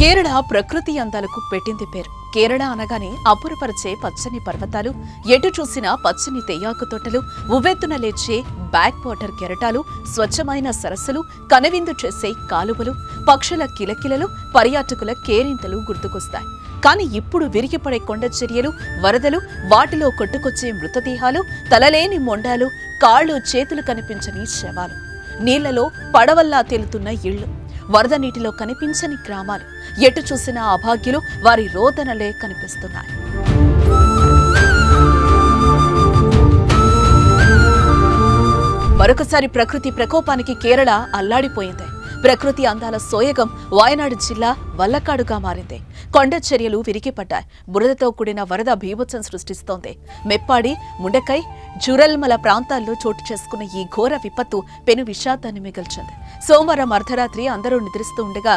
కేరళ ప్రకృతి అందాలకు పెట్టింది పేరు. కేరళ అనగానే అబ్బురపరిచే పచ్చని పర్వతాలు, ఎటు చూసినా పచ్చని తెయ్యాకు తోటలు, ఉవ్వెత్తున లేచే బ్యాక్ వాటర్ కెరటాలు, స్వచ్ఛమైన సరస్సులు, కనువిందు చేసే కాలువలు, పక్షుల కిలకిలలు, పర్యాటకుల కేరింతలు గుర్తుకొస్తాయి. కానీ ఇప్పుడు విరిగిపడే కొండ చర్యలు, వరదలు, వాటిలో కొట్టుకొచ్చే మృతదేహాలు, తలలేని మొండాలు, కాళ్ళు చేతులు కనిపించని శవాలు, నీళ్లలో పడవల్లా తేలుతున్న ఇళ్లు, వరద నీటిలో కనిపించని గ్రామాలు, ఎటు చూసినా అభాగ్యులు, వారి రోదనలే కనిపిస్తున్నాయి. మరొకసారి ప్రకృతి ప్రకోపానికి కేరళ అల్లాడిపోయింది. ప్రకృతి అందాల సోయగం వాయనాడు జిల్లా వల్లకాడుగా మారింది. కొండ చర్యలు విరిగిపడ్డాయి. బురదతో కూడిన వరద బీభత్సం సృష్టిస్తోంది. మెప్పాడి, ముండకై, జురల్మల ప్రాంతాల్లో చోటు చేసుకున్న ఈ ఘోర విపత్తు పెను విషాదాన్ని మిగిల్చింది. సోమవారం అర్ధరాత్రి అందరూ నిద్రిస్తూ ఉండగా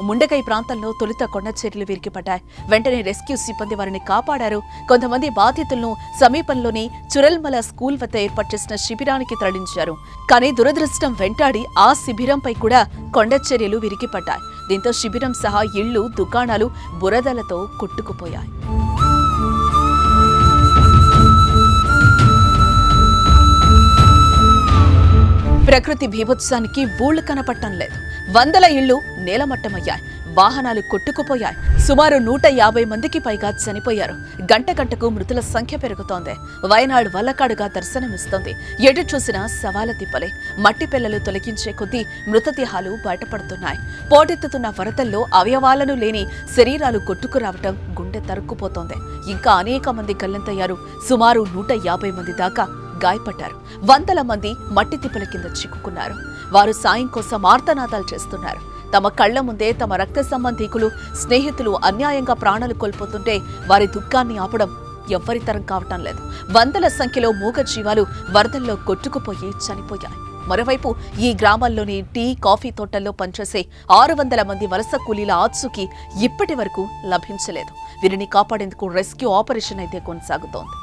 ముండకై ప్రాంతంలో తొలుత కొండ చర్యలు విరిగిపడ్డాయి. వెంటనే రెస్క్యూ సిబ్బంది వారిని కాపాడారు. కొంతమంది బాధితులను సమీపంలోని చురల్మల స్కూల్ వద్ద ఏర్పాటు చేసిన శిబిరానికి తరలించారు. కానీ దురదృష్టం వెంటాడి ఆ శిబిరంపై కూడా కొండ చర్యలు విరిగిపడ్డాయి. దీంతో శిబిరం సహా ఇళ్లు, దుకాణాలు బురదలతో కొట్టుకుపోయాయి. ప్రకృతి బీభత్సానికి ఊళ్లు కనపట్టం లేదు. వందల ఇళ్లు నేలమట్టమయ్యాయి. వాహనాలు కొట్టుకుపోయాయి. సుమారు 150 మందికి పైగా చనిపోయారు. గంట గంటకు మృతుల సంఖ్య పెరుగుతోంది. వయనాడు వల్లకాడుగా దర్శనమిస్తోంది. ఎటు చూసినా సవాల తిప్పలే. మట్టి పిల్లలు తొలగించే కొద్దీ మృతదేహాలు బయటపడుతున్నాయి. పోటెత్తుతున్న వరదల్లో అవయవాలను లేని శరీరాలు కొట్టుకురావటం గుండె తరుక్కుపోతోంది. ఇంకా అనేక మంది గల్లంతయ్యారు. సుమారు 150 మంది దాకా గాయపడ్డారు. వందల మంది మట్టి తిప్పల కింద చిక్కుకున్నారు. వారు సాయం కోసం ఆర్తనాదాలు చేస్తున్నారు. తమ కళ్ల ముందే తమ రక్త సంబంధీకులు, స్నేహితులు అన్యాయంగా ప్రాణాలు కోల్పోతుంటే వారి దుఃఖాన్ని ఆపడం ఎవ్వరితరం కావటం లేదు. వందల సంఖ్యలో మూగ జీవాలు వరదల్లో కొట్టుకుపోయి చనిపోయాయి. మరోవైపు ఈ గ్రామాల్లోని టీ, కాఫీ తోటల్లో పనిచేసే 600 మంది వలస కూలీల ఆచూకీ ఇప్పటి వరకు లభించలేదు. వీరిని కాపాడేందుకు రెస్క్యూ ఆపరేషన్ అయితే కొనసాగుతోంది.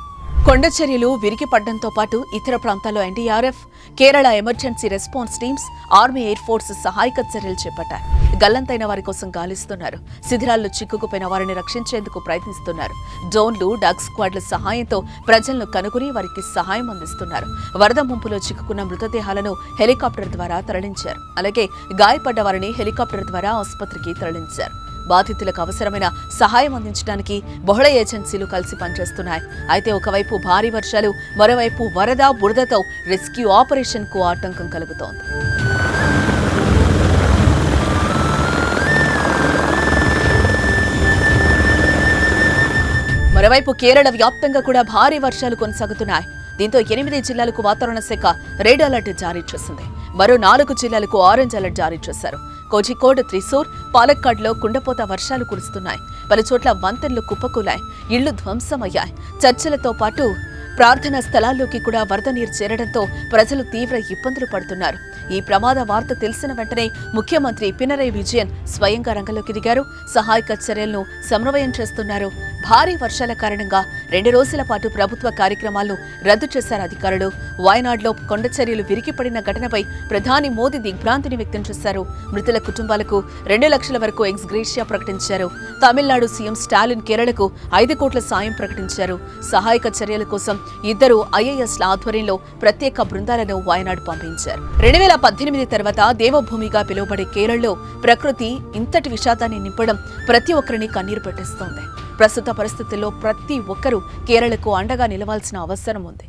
కొండ చర్యలు విరిగిపడ్డంతో పాటు ఇతర ప్రాంతాల్లో NDRF, Kerala emergency response teams, army, air force సహాయక చర్యలు చేపట్టాయి. గల్లంతైన వారి కోసం గాలిస్తున్నారు. శిథిరాల్లో చిక్కుకుపోయిన వారిని రక్షించేందుకు ప్రయత్నిస్తున్నారు. డ్రోన్లు, డాగ్ స్క్వాడ్ల సహాయంతో ప్రజలను కనుగొని వారికి సహాయం అందిస్తున్నారు. వరద ముంపులో చిక్కుకున్న మృతదేహాలను హెలికాప్టర్ ద్వారా తరలించారు. అలాగే గాయపడ్డ వారిని హెలికాప్టర్ ద్వారా ఆసుపత్రికి తరలించారు. బాధితులకు అవసరమైన సహాయం అందించడానికి బహుళ ఏజెన్సీలు కలిసి పనిచేస్తున్నాయి. అయితే ఒకవైపు భారీ వర్షాలు, మరోవైపు వరద, బురదతో రెస్క్యూ ఆపరేషన్ కు ఆటంకం కలుగుతోంది. మరోవైపు కేరళ వ్యాప్తంగా కూడా భారీ వర్షాలు కొనసాగుతున్నాయి. దీంతో 8 జిల్లాలకు వాతావరణ శాఖ రెడ్ అలర్ట్ జారీ చేసింది. మరో 4 జిల్లాలకు ఆరెంజ్ అలర్ట్ జారీ చేశారు. కోజికోడ్, త్రిశూర్, పాలక్కాడ్లో కుండపోత వర్షాలు కురుస్తున్నాయి. పలుచోట్ల వంతెనలు కుప్పకూలాయి. ఇళ్లు ధ్వంసమయ్యాయి. చర్చలతో పాటు ప్రార్థనా స్థలాల్లోకి కూడా వరద నీరు చేరడంతో ప్రజలు తీవ్ర ఇబ్బందులు పడుతున్నారు. ఈ ప్రమాద వార్త తెలిసిన వెంటనే ముఖ్యమంత్రి పినరై విజయన్ స్వయంగా రంగంలోకి దిగారు. సహాయక చర్యలను సమన్వయం చేస్తున్నారు. భారీ వర్షాల కారణంగా 2 రోజుల పాటు ప్రభుత్వ కార్యక్రమాలను రద్దు చేశారు అధికారులు. వాయనాడ్లో కొండ చర్యలు విరిగిపడిన ఘటనపై ప్రధాని మోదీ దిగ్భ్రాంతిని వ్యక్తం చేశారు. మృతుల కుటుంబాలకు 2 లక్షల వరకు ఎక్స్ గ్రేషియా ప్రకటించారు. తమిళనాడు సీఎం స్టాలిన్ కేరళకు 5 కోట్ల సాయం ప్రకటించారు. సహాయక చర్యల కోసం 2 ఐఏఎస్ల ఆధ్వర్యంలో ప్రత్యేక బృందాలను వాయనాడు పంపించారు. 2018 తర్వాత దేవభూమిగా పిలువబడే కేరళలో ప్రకృతి ఇంతటి విషాదాన్ని నింపడం ప్రతి ఒక్కరిని కన్నీరు పెట్టిస్తోంది. ప్రస్తుత పరిస్థితుల్లో ప్రతి ఒక్కరూ కేరళకు అండగా నిలవాల్సిన అవసరం ఉంది.